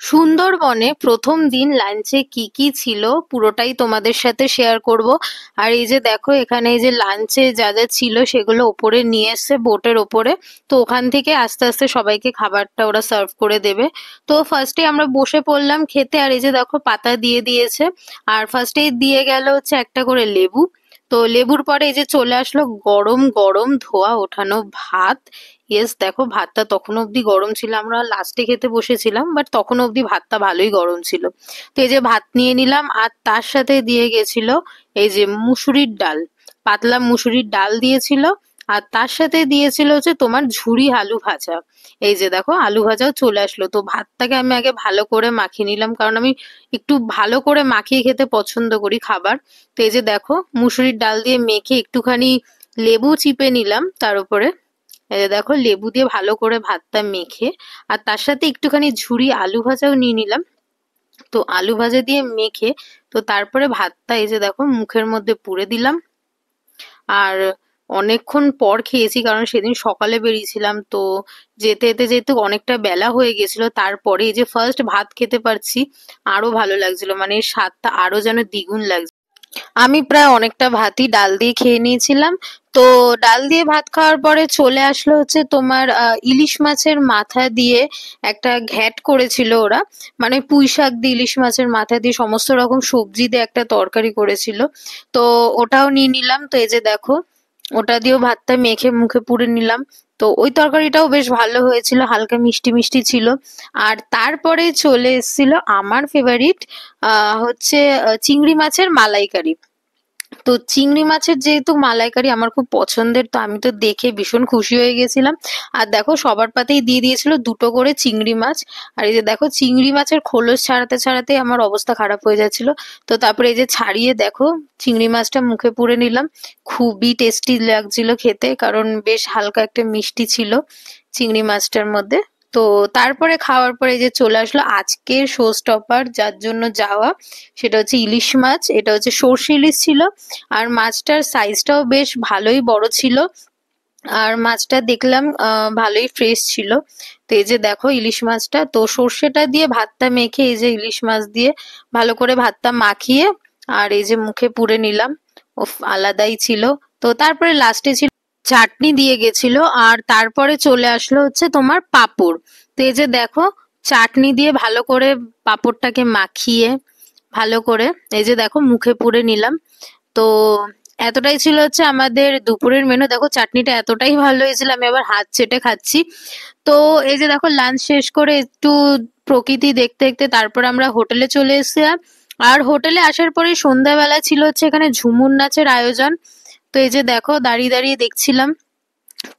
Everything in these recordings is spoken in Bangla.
সুন্দরবনে প্রথম দিন লাঞ্চে কি কি ছিল পুরোটাই তোমাদের সাথে শেয়ার করব। আর এই যে দেখো এখানে এই যে লাঞ্চে যা যা ছিল সেগুলো ওপরে নিয়ে এসছে বোটের ওপরে। তো ওখান থেকে আস্তে আস্তে সবাইকে খাবারটা ওরা সার্ভ করে দেবে। তো ফার্স্টে আমরা বসে পড়লাম খেতে, আর এই যে দেখো পাতা দিয়ে দিয়েছে। আর ফার্স্টেই দিয়ে গেল হচ্ছে একটা করে লেবু। তো লেবুর পরে এই যে চলে আসলো গরম গরম ধোয়া ওঠানো ভাত। ইয়েস, দেখো ভাতটা তখনও অব্দি গরম ছিল, আমরা লাস্টে খেতে বসেছিলাম, বাট তখনও অব্দি ভাতটা ভালোই গরম ছিল। তো এই যে ভাত নিয়ে নিলাম, আর তার সাথে দিয়ে গেছিল এই যে মুসুরির ডাল, পাতলা মুসুরির ডাল দিয়েছিল। আর তার সাথে দিয়েছিল হচ্ছে তোমার ঝুরি আলু ভাজা। এই যে দেখো আলু ভাজাও চলে আসলো। তো ভাতটাকে আমি আগে ভালো করে মাখিয়ে নিলাম, কারণ আমি একটু ভালো করে মাখিয়ে খেতে পছন্দ করি খাবার। তো এই যে দেখো মুসুরির ডাল দিয়ে মেখে একটুখানি লেবু চিপে নিলাম তার উপরে। এই যে দেখো লেবু দিয়ে ভালো করে ভাতটা মেখে, আর তার সাথে একটুখানি ঝুরি আলু ভাজাও নিয়ে নিলাম। তো আলু ভাজা দিয়ে মেখে, তো তারপরে ভাতটা এই যে দেখো মুখের মধ্যে পুরে দিলাম। আর অনেকক্ষণ পর খেয়েছি, কারণ সেদিন সকালে বেরিয়েছিলাম, তো যেতে যেতে যেহেতু অনেকটা বেলা হয়ে গেছিল, তারপরে এই যে ফার্স্ট ভাত খেতে পারছি, আরো ভালো লাগছিল, মানে এর স্বাদটা আরো যেন দ্বিগুণ লাগছে। আমি প্রায় অনেকটা ভাতই ডাল দিয়ে খেয়ে নিয়েছিলাম। তো ডাল দিয়ে ভাত খাওয়ার পরে চলে আসলো হচ্ছে তোমার ইলিশ মাছের মাথা দিয়ে একটা ঘ্যাট করেছিল ওরা। মানে পুঁই শাক দিয়ে ইলিশ মাছের মাথা দিয়ে সমস্ত রকম সবজি দিয়ে একটা তরকারি করেছিল। তো ওটাও নিয়ে নিলাম। তো এই যে দেখো ওটা দিয়েও ভাতটা মেখে মুখে পুরে নিলাম। তো ওই তরকারিটাও বেশ ভালো হয়েছিল, হালকা মিষ্টি মিষ্টি ছিল। আর তারপরে চলে এসেছিল আমার ফেভারিট, হচ্ছে চিংড়ি মাছের মালাইকারি। তো চিংড়ি মাছের যেহেতু মালাইকারি আমার খুব পছন্দের, তো আমি তো দেখে ভীষণ খুশি হয়ে গেছিলাম। আর দেখো সবার পাতেই দিয়ে দিয়েছিল দুটো করে চিংড়ি মাছ। আর এই যে দেখো চিংড়ি মাছের খোলস ছাড়াতে ছাড়াতে আমার অবস্থা খারাপ হয়ে যাচ্ছিল। তো তারপরে এই যে ছাড়িয়ে দেখো চিংড়ি মাছটা মুখে পুরে নিলাম। খুবই টেস্টি লাগছিল খেতে, কারণ বেশ হালকা একটা মিষ্টি ছিল চিংড়ি মাছটার মধ্যে। তো তারপরে খাওয়ার পরে এই যে চলে আসলো আজকের শো স্টপার, যার জন্য যাওয়া, সেটা হচ্ছে ইলিশ মাছ। এটা হচ্ছে সর্ষে ইলিশ ছিল। আর মাছটার সাইজটাও বেশ ভালোই বড় ছিল। আর মাছটা দেখলাম ভালোই ফ্রেশ ছিল। তো এই যে দেখো ইলিশ মাছটা, তো সর্ষেটা দিয়ে ভাতটা মেখে এই যে ইলিশ মাছ দিয়ে ভালো করে ভাতটা মাখিয়ে আর এই যে মুখে পুরে নিলাম। উফ, আলাদাই ছিল। তো তারপরে লাস্টে ছিল চাটনি দিয়ে গেছিল। আর তারপরে চলে আসলো হচ্ছে তোমার পাঁপড়। তো এই যে দেখো চাটনি দিয়ে ভালো করে পাঁপড়টাকে মাখিয়ে ভালো করে এই যে দেখো মুখে পুরে নিলাম। তো এতটাই ছিল হচ্ছে আমাদের দুপুরের মেনু। দেখো চাটনিটা এতটাই ভালো হয়েছিল, আমি আবার হাত চেটে খাচ্ছি। তো এই যে দেখো লাঞ্চ শেষ করে একটু প্রকৃতি দেখতে দেখতে তারপর আমরা হোটেলে চলে এসেছিলাম। আর হোটেলে আসার পরে সন্ধ্যাবেলা ছিল হচ্ছে এখানে ঝুমুর নাচের আয়োজন। তো এই যে দেখো দাঁড়িয়ে দাঁড়িয়ে দেখছিলাম।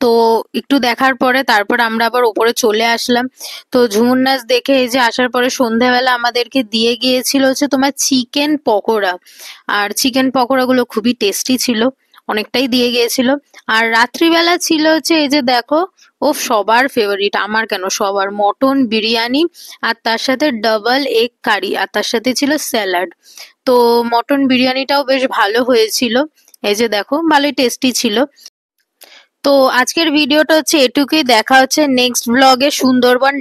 তো একটু দেখার পরে তারপর আমরা আবার ওপরে চলে আসলাম। তো ঝুমুর নাচ দেখে এই যে আসার পরে সন্ধ্যাবেলা আমাদেরকে দিয়ে গিয়েছিল হচ্ছে তোমার চিকেন পকোড়া। আর চিকেন পকোড়াগুলো খুবই টেস্টি ছিল, অনেকটাই দিয়ে গিয়েছিল। আর রাত্রিবেলা ছিল হচ্ছে এই যে দেখো, ও সবার ফেভারিট, আমার কেন সবার, মটন বিরিয়ানি। আর তার সাথে ডাবল এগ কারি, আর তার সাথে ছিল স্যালাড। তো মটন বিরিয়ানিটাও বেশ ভালো হয়েছিল। এই যে দেখো ভালোই টেস্টি ছিল। তো আজকের ভিডিওটা হচ্ছে এটুকুই, দেখা হচ্ছে নেক্সট ব্লগে সুন্দরবন